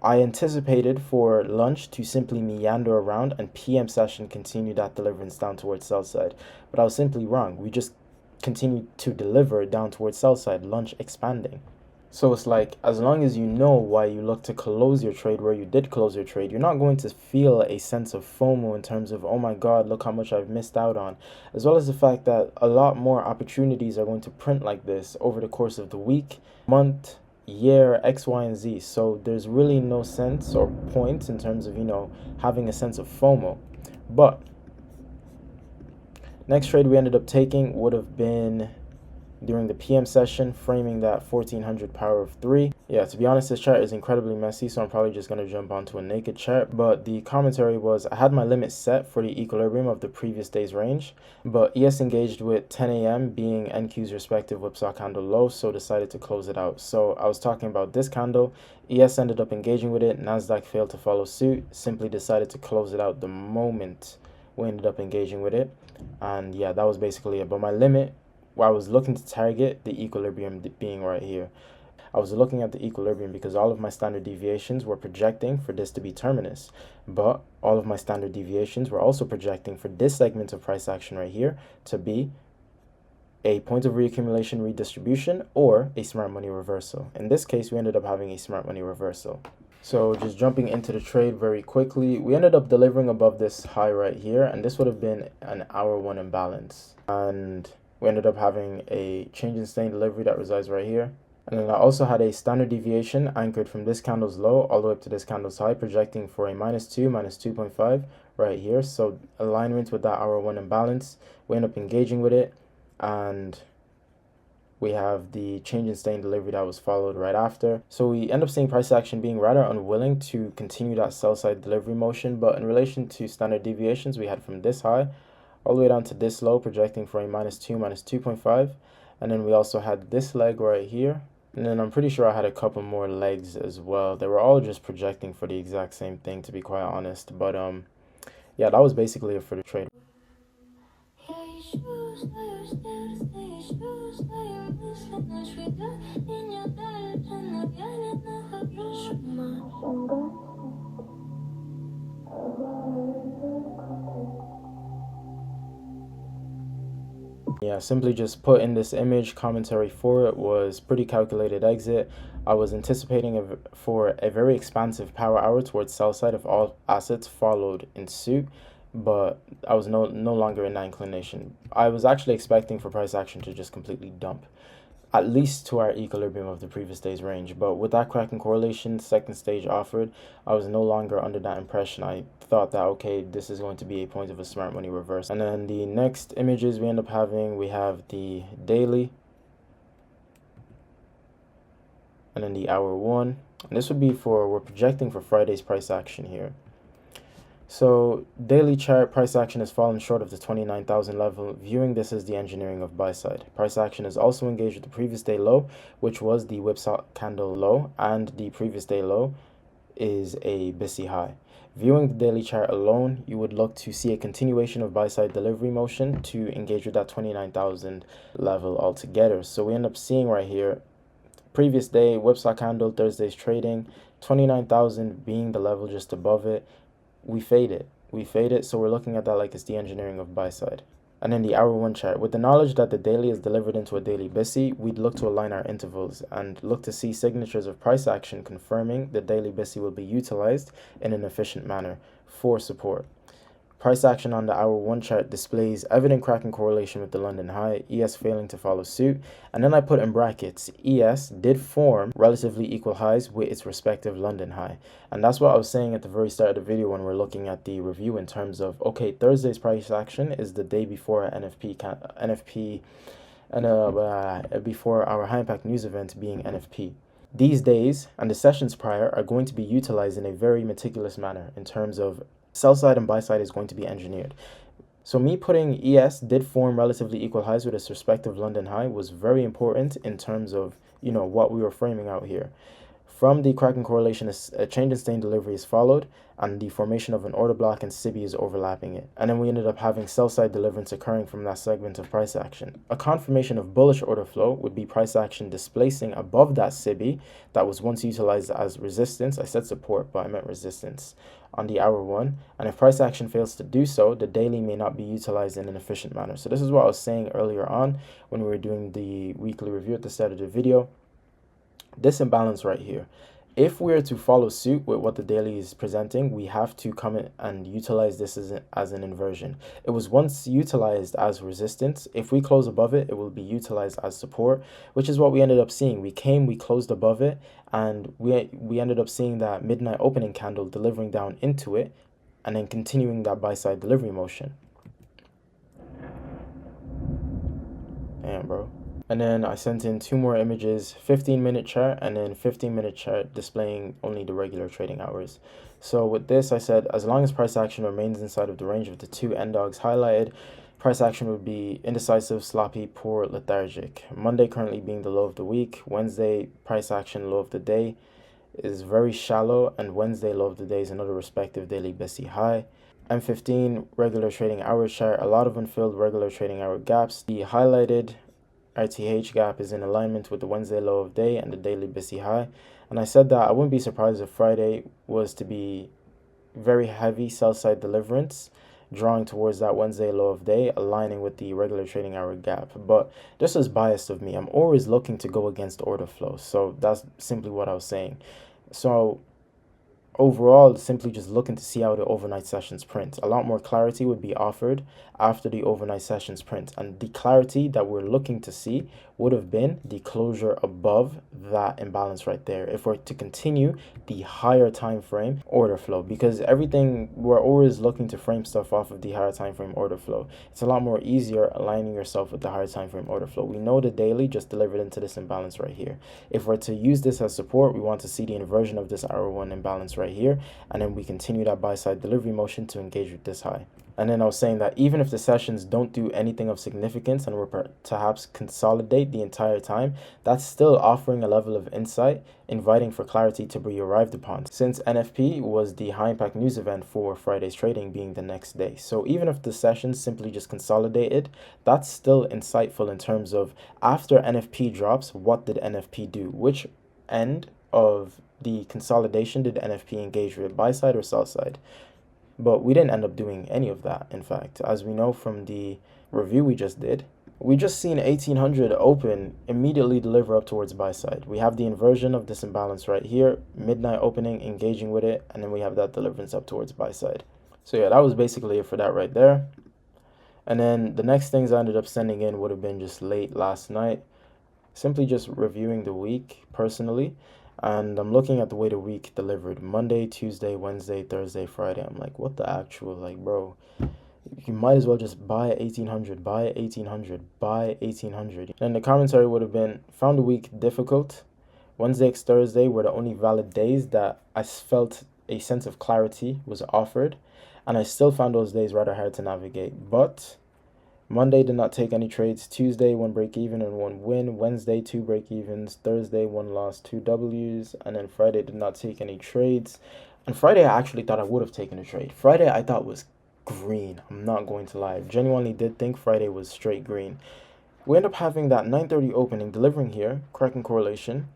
I anticipated for lunch to simply meander around and PM session continue that deliverance down towards sell side. But I was simply wrong. We just continued to deliver down towards sell side, lunch expanding. So it's like, as long as you know why you look to close your trade where you did close your trade, you're not going to feel a sense of FOMO in terms of, oh my God, look how much I've missed out on. As well as the fact that a lot more opportunities are going to print like this over the course of the week, month, year, X, Y, and Z. So there's really no sense or point in terms of, having a sense of FOMO. But next trade we ended up taking would have been during the PM session, framing that 1400 power of 3. Yeah, to be honest, this chart is incredibly messy, so I'm probably just going to jump onto a naked chart. But the commentary was, I had my limit set for the equilibrium of the previous day's range, but ES engaged with 10 a.m. being NQ's respective whipsaw candle low, so decided to close it out. So I was talking about this candle. ES ended up engaging with it. NASDAQ failed to follow suit, simply decided to close it out the moment we ended up engaging with it. And yeah, that was basically it. But my limit, I was looking to target the equilibrium being right here. I was looking at the equilibrium because all of my standard deviations were projecting for this to be terminus, but all of my standard deviations were also projecting for this segment of price action right here to be a point of reaccumulation redistribution or a smart money reversal. In this case, we ended up having a smart money reversal. So just jumping into the trade very quickly, we ended up delivering above this high right here, and this would have been an hour one imbalance. And we ended up having a change in staying delivery that resides right here. And then I also had a standard deviation anchored from this candle's low all the way up to this candle's high, projecting for a -2, -2.5 right here. So alignment with that hour one imbalance. We end up engaging with it, and we have the change in staying delivery that was followed right after. So we end up seeing price action being rather unwilling to continue that sell side delivery motion. But in relation to standard deviations, we had from this high all the way down to this low, projecting for a -2, -2.5. And then we also had this leg right here. And then I'm pretty sure I had a couple more legs as well. They were all just projecting for the exact same thing, to be quite honest. But yeah, that was basically it for the trade. Yeah, simply just put in this image, commentary for it was pretty calculated exit. I was anticipating for a very expansive power hour towards sell side if all assets followed in suit, but I was no longer in that inclination. I was actually expecting for price action to just completely dump, at least to our equilibrium of the previous day's range. But with that cracking correlation second stage offered, I was no longer under that impression. I thought that, okay, this is going to be a point of a smart money reverse. And then the next images we end up having, we have the daily and then the hour one. And this would be we're projecting for Friday's price action here. So daily chart price action has fallen short of the 29,000 level, viewing this as the engineering of buy side. Price action is also engaged with the previous day low, which was the whipsaw candle low, and the previous day low is a BISI high. Viewing the daily chart alone, you would look to see a continuation of buy side delivery motion to engage with that 29,000 level altogether. So we end up seeing right here, previous day whipsaw candle, Thursday's trading, 29,000 being the level just above it. We fade it, so we're looking at that like it's the engineering of buy side. And then the hour one chart, with the knowledge that the daily is delivered into a daily BISI, we'd look to align our intervals and look to see signatures of price action confirming the daily BISI will be utilized in an efficient manner for support. Price action on the hour 1 chart displays evident cracking correlation with the London high, ES failing to follow suit, and then I put in brackets, ES did form relatively equal highs with its respective London high. And that's what I was saying at the very start of the video when we're looking at the review in terms of, okay, Thursday's price action is the day before NFP and before our high impact news event being NFP. These days and the sessions prior are going to be utilized in a very meticulous manner in terms of sell side and buy side is going to be engineered. So me putting ES did form relatively equal highs with its respective London high was very important in terms of, what we were framing out here. From the cracking correlation, a change in sustained delivery is followed, and the formation of an order block and SIBI is overlapping it. And then we ended up having sell-side deliverance occurring from that segment of price action. A confirmation of bullish order flow would be price action displacing above that SIBI that was once utilized as resistance. I said support, but I meant resistance on the hour 1. And if price action fails to do so, the daily may not be utilized in an efficient manner. So this is what I was saying earlier on when we were doing the weekly review at the start of the video. This imbalance right here, if we are to follow suit with what the daily is presenting, we have to come in and utilize this as an inversion. It was once utilized as resistance. If we close above it, it will be utilized as support, which is what we ended up seeing. We closed above it, and we ended up seeing that midnight opening candle delivering down into it and then continuing that buy side delivery motion. Damn, bro. And then I sent in 2 more images, 15-minute chart and then 15-minute chart displaying only the regular trading hours. So with this, I said, as long as price action remains inside of the range of the 2 end dogs highlighted, price action would be indecisive, sloppy, poor, lethargic. Monday currently being the low of the week. Wednesday, price action low of the day is very shallow, and Wednesday low of the day is another respective daily BSC high. M15 regular trading hour chart, a lot of unfilled regular trading hour gaps. The highlighted RTH gap is in alignment with the Wednesday low of day and the daily BSC high. And I said that I wouldn't be surprised if Friday was to be very heavy sell side deliverance, drawing towards that Wednesday low of day, aligning with the regular trading hour gap. But this is biased of me. I'm always looking to go against order flow. So that's simply what I was saying. So overall, simply just looking to see how the overnight sessions print. A lot more clarity would be offered after the overnight sessions print, and the clarity that we're looking to see would have been the closure above that imbalance right there if we're to continue the higher time frame order flow, because everything, we're always looking to frame stuff off of the higher time frame order flow. It's a lot more easier aligning yourself with the higher time frame order flow. We know the daily just delivered into this imbalance right here. If we're to use this as support, we want to see the inversion of this hour 1 imbalance right here, and then we continue that buy side delivery motion to engage with this high. And then I was saying that even if the sessions don't do anything of significance and we're perhaps consolidate the entire time, that's still offering a level of insight, inviting for clarity to be arrived upon, since NFP was the high impact news event for Friday's trading being the next day. So even if the sessions simply just consolidated, that's still insightful in terms of after NFP drops, what did NFP do? Which end of the consolidation did NFP engage with, buy side or sell side? But we didn't end up doing any of that. In fact, as we know from the review we just did, we just seen 1800 open immediately deliver up towards buy side. We have the inversion of this imbalance right here, midnight opening, engaging with it, and then we have that deliverance up towards buy side. So yeah, that was basically it for that right there. And then the next things I ended up sending in would have been just late last night, simply just reviewing the week personally. And I'm looking at the way the week delivered. Monday, Tuesday, Wednesday, Thursday, Friday. I'm like, what the actual, like, bro, you might as well just buy 1800, buy 1800, buy 1800. And the commentary would have been, found the week difficult. Wednesday x Thursday were the only valid days that I felt a sense of clarity was offered. And I still found those days rather hard to navigate. But Monday did not take any trades. Tuesday, 1 break even and 1 win. Wednesday, 2 break evens. Thursday, 1 loss, 2 W's. And then Friday did not take any trades. And Friday, I actually thought I would have taken a trade. Friday, I thought was green. I'm not going to lie. I genuinely did think Friday was straight green. We end up having that 9:30 opening, delivering here, cracking correlation.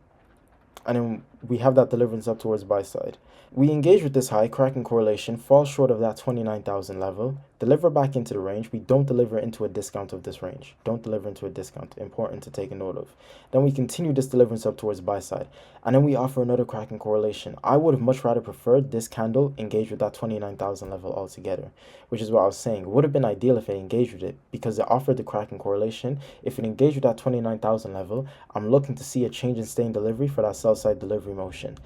And then we have that deliverance up towards buy side. We engage with this high, cracking correlation, fall short of that 29,000 level, deliver back into the range. We don't deliver into a discount of this range. Don't deliver into a discount. Important to take a note of. Then we continue this deliverance up towards buy side. And then we offer another cracking correlation. I would have much rather preferred this candle engage with that 29,000 level altogether, which is what I was saying. It would have been ideal if it engaged with it because it offered the cracking correlation. If it engaged with that 29,000 level, I'm looking to see a change in staying delivery for that sell side delivery motion.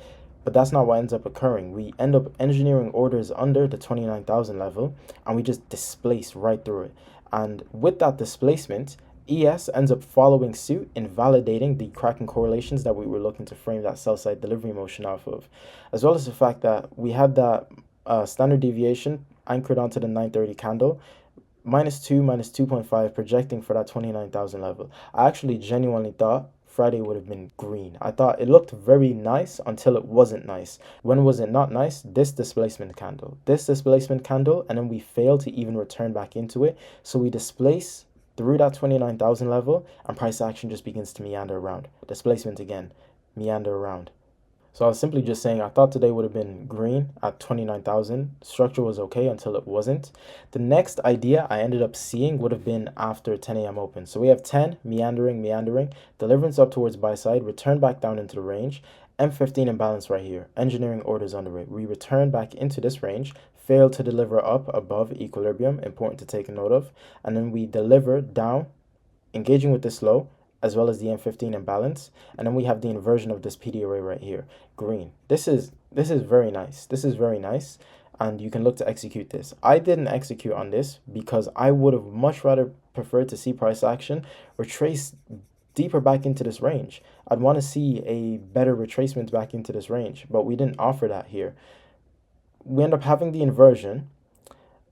But that's not what ends up occurring. We end up engineering orders under the 29,000 level and we just displace right through it. And with that displacement, ES ends up following suit in validating the cracking correlations that we were looking to frame that sell side delivery motion off of, as well as the fact that we had that standard deviation anchored onto the 930 candle, -2, -2.5, projecting for that 29,000 level. I actually genuinely thought Friday would have been green. I thought it looked very nice until it wasn't nice. When was it not nice? This displacement candle. And then we fail to even return back into it. So we displace through that 29,000 level and price action just begins to meander around. Displacement again, meander around. So I was simply just saying I thought today would have been green at 29,000. Structure was okay until it wasn't. The next idea I ended up seeing would have been after 10 a.m. open. So we have 10, meandering, deliverance up towards buy side, return back down into the range, M15 imbalance right here, engineering orders under it. We return back into this range, fail to deliver up above equilibrium, important to take a note of, and then we deliver down, engaging with this low, as well as the M15 imbalance, and then we have the inversion of this PD array right here, green. This is very nice. This is very nice, and you can look to execute this. I didn't execute on this because I would have much rather preferred to see price action retrace deeper back into this range. I'd want to see a better retracement back into this range, but we didn't offer that here. We end up having the inversion,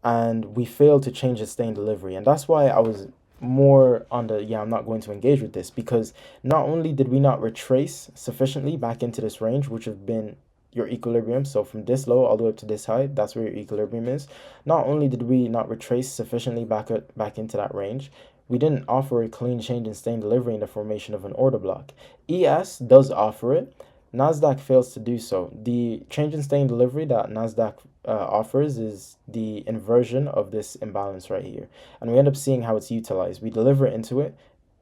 and we failed to change its staying delivery, and that's why I was more on the I'm not going to engage with this, because not only did we not retrace sufficiently back into this range, which have been your equilibrium, so from this low all the way up to this high, that's where your equilibrium is. Not only did we not retrace sufficiently back into that range, we didn't offer a clean change in staying delivery in the formation of an order block. ES does offer it. NASDAQ fails to do so. The change in staying delivery that NASDAQ offers is the inversion of this imbalance right here. And we end up seeing how it's utilized. We deliver into it,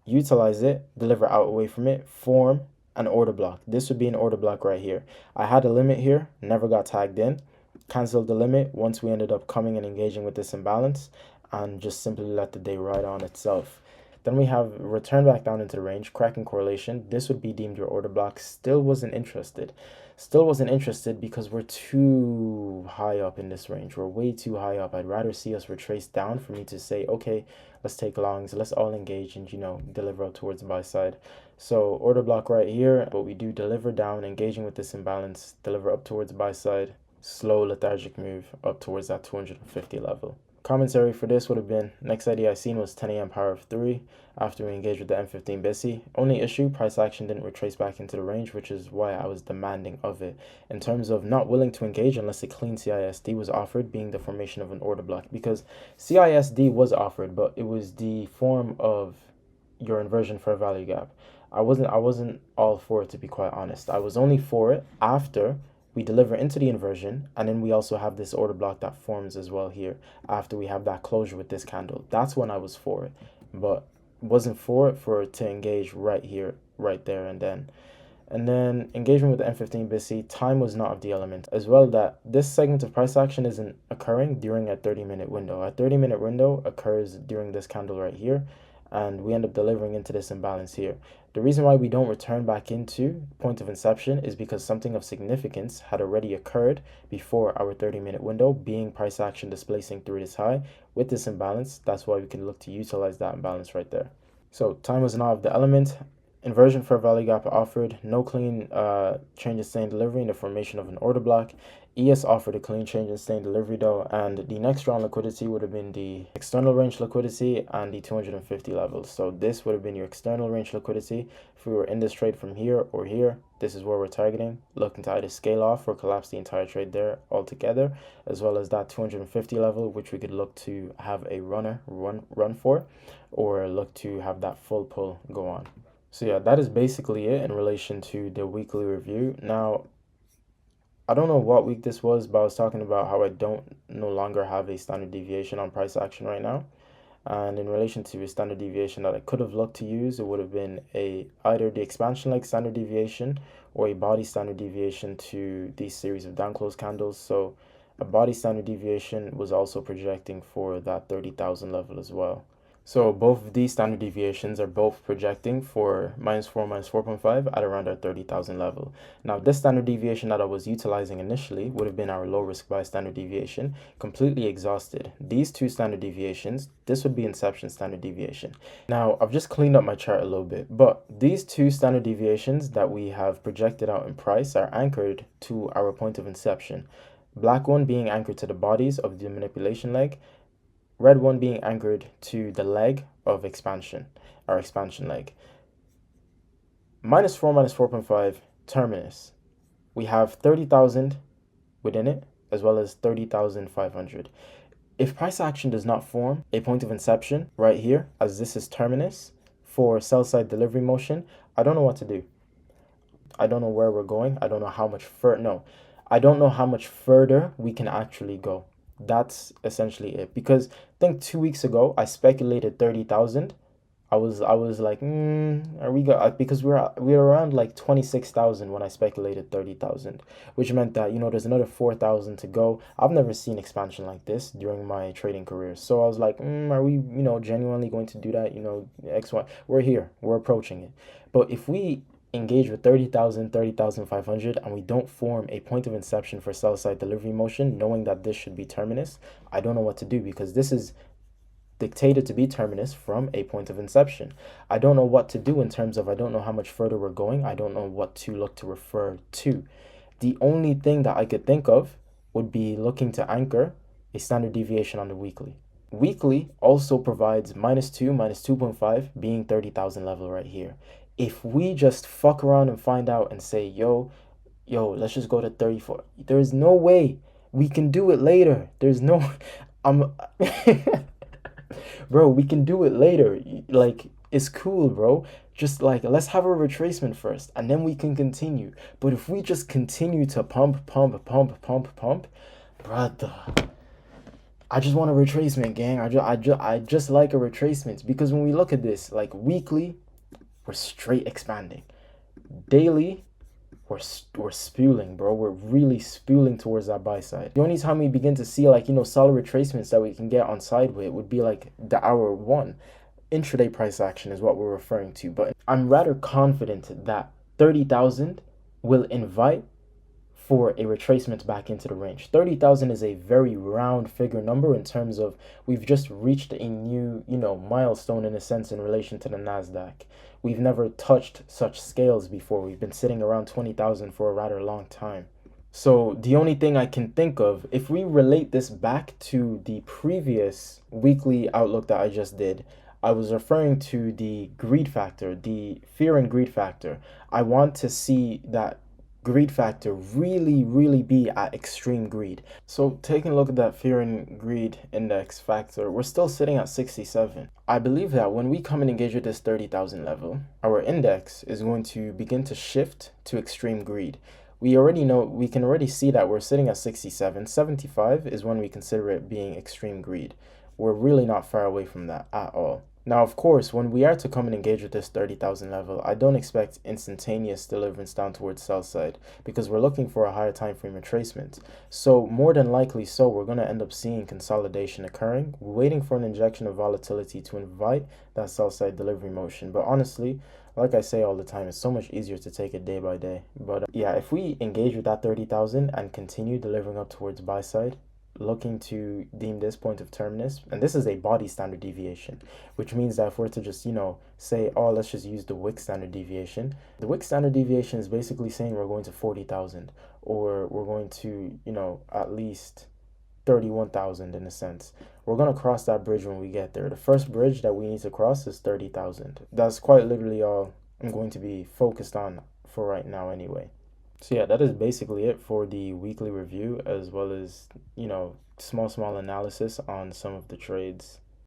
utilize it, deliver out away from it, form an order block. This would be an order block right here. I had a limit here, never got tagged in, canceled the limit once we ended up coming and engaging with this imbalance, and just simply let the day ride on itself. Then we have return back down into the range, cracking correlation. This would be deemed your order block. Still wasn't interested because we're too high up in this range. We're way too high up. I'd rather see us retrace down for me to say, okay, let's take longs, let's all engage and, deliver up towards the buy side. So order block right here, but we do deliver down, engaging with this imbalance, deliver up towards buy side, slow lethargic move up towards that 250 level. Commentary for this would have been, next idea I seen was 10 a.m. power of 3 after we engaged with the M15 BISI. Only issue, price action didn't retrace back into the range, which is why I was demanding of it. In terms of not willing to engage unless a clean CISD was offered, being the formation of an order block. Because CISD was offered, but it was the form of your inversion for a value gap. I wasn't all for it, to be quite honest. I was only for it after we deliver into the inversion, and then we also have this order block that forms as well here after we have that closure with this candle. That's when I was for it, but wasn't for it to engage right here, right there, and then engagement with the M15 BISI, time was not of the element. As well, that this segment of price action isn't occurring during a 30-minute window. A 30-minute window occurs during this candle right here, and we end up delivering into this imbalance here. The reason why we don't return back into point of inception is because something of significance had already occurred before our 30-minute window, being price action displacing through this high with this imbalance. That's why we can look to utilize that imbalance right there. So time was not of the element. Inversion for a value gap offered, no clean change in staying delivery in the formation of an order block. ES offered a clean change in staying delivery though, and the next round liquidity would have been the external range liquidity and the 250 levels. So this would have been your external range liquidity. If we were in this trade from here or here, this is where we're targeting, looking to either scale off or collapse the entire trade there altogether, as well as that 250 level, which we could look to have a run for, or look to have that full pull go on. So yeah, that is basically it in relation to the weekly review. Now, I don't know what week this was, but I was talking about how I don't no longer have a standard deviation on price action right now. And in relation to a standard deviation that I could have looked to use, it would have been either the expansion leg standard deviation or a body standard deviation to these series of down close candles. So a body standard deviation was also projecting for that 30,000 level as well. So both of these standard deviations are both projecting for -4, -4.5 at around our 30,000 level. Now, this standard deviation that I was utilizing initially would have been our low risk buy standard deviation, completely exhausted. These two standard deviations, this would be inception standard deviation. Now, I've just cleaned up my chart a little bit, but these two standard deviations that we have projected out in price are anchored to our point of inception. Black one being anchored to the bodies of the manipulation leg, red one being anchored to the leg of expansion, our expansion leg. -4, -4.5 terminus. We have 30,000 within it, as well as 30,500. If price action does not form a point of inception right here, as this is terminus for sell side delivery motion, I don't know what to do. I don't know where we're going. I don't know how much I don't know how much further we can actually go. That's essentially it. Because I think 2 weeks ago I speculated 30,000. I was like, are we go? Because we're around like 26,000 when I speculated 30,000, which meant that there's another 4,000 to go. I've never seen expansion like this during my trading career, so I was like, are we genuinely going to do that? X Y. We're here. We're approaching it. But if we engage with 30,000, 30,500, and we don't form a point of inception for sell side delivery motion, knowing that this should be terminus, I don't know what to do, because this is dictated to be terminus from a point of inception. I don't know what to do in terms of, I don't know how much further we're going. I don't know what to look to refer to. The only thing that I could think of would be looking to anchor a standard deviation on the weekly. Wkly also provides -2, -2.5 being 30,000 level right here. If we just fuck around and find out and say, yo, let's just go to 34. There's no way we can do it later. There's no, bro, we can do it later. Like, it's cool, bro. Just like, let's have a retracement first and then we can continue. But if we just continue to pump, brother, I just want a retracement, gang. I just like a retracement, because when we look at this, like weekly, we're straight expanding. Daily, we're spewing, bro. We're really spewing towards that buy side. The only time we begin to see like solid retracements that we can get on sideway would be like the hour one. Intraday price action is what we're referring to. But I'm rather confident that 30,000 will invite for a retracement back into the range. 30,000 is a very round figure number in terms of we've just reached a new, milestone in a sense in relation to the NASDAQ. We've never touched such scales before. We've been sitting around 20,000 for a rather long time. So the only thing I can think of, if we relate this back to the previous weekly outlook that I just did, I was referring to the greed factor, the fear and greed factor. I want to see that greed factor really be at extreme greed. So taking a look at that fear and greed index factor, we're still sitting at 67. I believe that when we come and engage with this 30,000 level, our index is going to begin to shift to extreme greed. We can already see that we're sitting at 67. 75 is when we consider it being extreme greed. We're really not far away from that at all. Now, of course, when we are to come and engage with this 30,000 level, I don't expect instantaneous deliverance down towards sell side, because we're looking for a higher time frame retracement. So more than likely we're going to end up seeing consolidation occurring, waiting for an injection of volatility to invite that sell side delivery motion. But honestly, like I say all the time, it's so much easier to take it day by day. But yeah, if we engage with that 30,000 and continue delivering up towards buy side, looking to deem this point of terminus, and this is a body standard deviation, which means that if we're to just say, oh, let's just use the Wkly standard deviation, the Wkly standard deviation is basically saying we're going to 40,000, or we're going to at least 31,000 in a sense. We're going to cross that bridge when we get there. The first bridge that we need to cross is 30,000. That's quite literally all I'm going to be focused on for right now anyway. So yeah, that is basically it for the weekly review, as well as, small analysis on some of the trades.